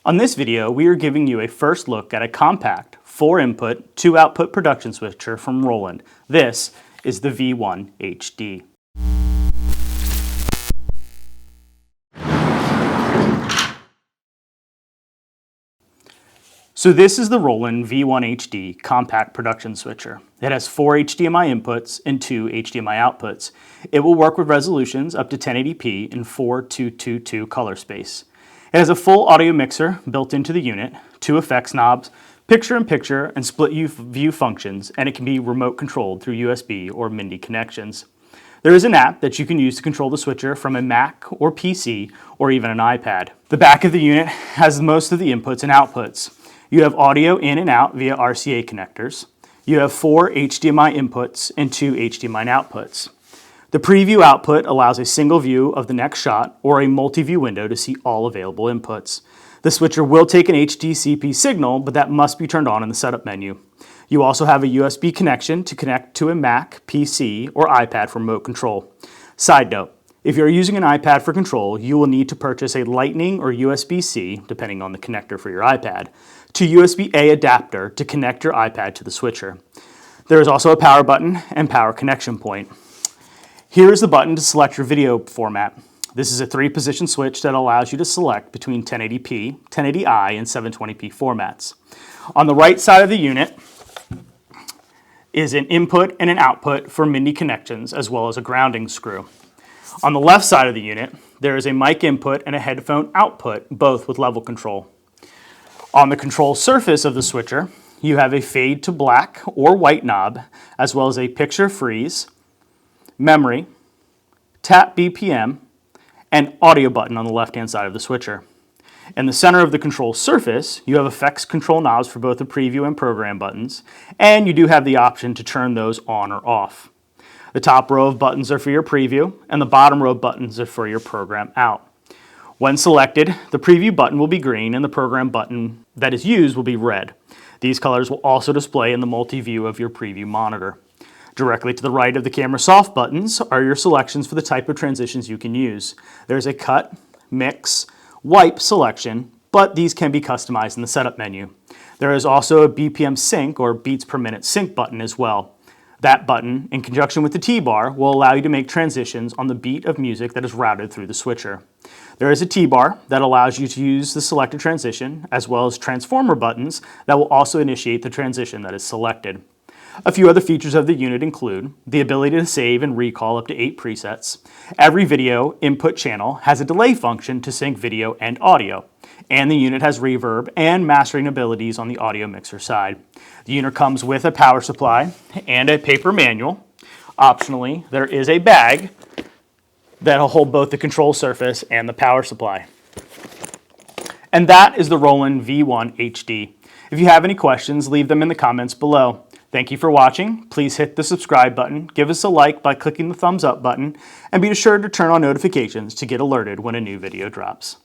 On this video, we are giving you a first look at a compact 4-input, 2-output production switcher from Roland. This is the V-1HD. So this is the Roland V-1HD compact production switcher. It has 4 HDMI inputs and 2 HDMI outputs. It will work with resolutions up to 1080p in 4:2:2:2 color space. It has a full audio mixer built into the unit, 2 effects knobs, picture-in-picture and split view functions, and it can be remote controlled through USB or MIDI connections. There is an app that you can use to control the switcher from a Mac or PC or even an iPad. The back of the unit has most of the inputs and outputs. You have audio in and out via RCA connectors. You have 4 HDMI inputs and 2 HDMI outputs. The preview output allows a single view of the next shot or a multi-view window to see all available inputs. The switcher will take an HDCP signal, but that must be turned on in the setup menu. You also have a USB connection to connect to a Mac, PC, or iPad for remote control. Side note, if you're using an iPad for control, you will need to purchase a Lightning or USB-C, depending on the connector for your iPad, to USB-A adapter to connect your iPad to the switcher. There is also a power button and power connection point. Here is the button to select your video format. This is a 3-position switch that allows you to select between 1080p, 1080i, and 720p formats. On the right side of the unit is an input and an output for MIDI connections, as well as a grounding screw. On the left side of the unit, there is a mic input and a headphone output, both with level control. On the control surface of the switcher, you have a fade to black or white knob, as well as a picture freeze, memory, tap BPM, and audio button on the left-hand side of the switcher. In the center of the control surface, you have effects control knobs for both the preview and program buttons, and you do have the option to turn those on or off. The top row of buttons are for your preview, and the bottom row of buttons are for your program out. When selected, the preview button will be green and the program button that is used will be red. These colors will also display in the multi-view of your preview monitor. Directly to the right of the camera soft buttons are your selections for the type of transitions you can use. There's a cut, mix, wipe selection, but these can be customized in the setup menu. There is also a BPM sync or beats per minute sync button as well. That button, in conjunction with the T-bar, will allow you to make transitions on the beat of music that is routed through the switcher. There is a T-bar that allows you to use the selected transition, as well as transformer buttons that will also initiate the transition that is selected. A few other features of the unit include the ability to save and recall up to 8 presets. Every video input channel has a delay function to sync video and audio, and the unit has reverb and mastering abilities on the audio mixer side. The unit comes with a power supply and a paper manual. Optionally, there is a bag that'll hold both the control surface and the power supply. And that is the Roland V-1HD. If you have any questions, leave them in the comments below. Thank you for watching. Please hit the subscribe button, give us a like by clicking the thumbs up button, and be sure to turn on notifications to get alerted when a new video drops.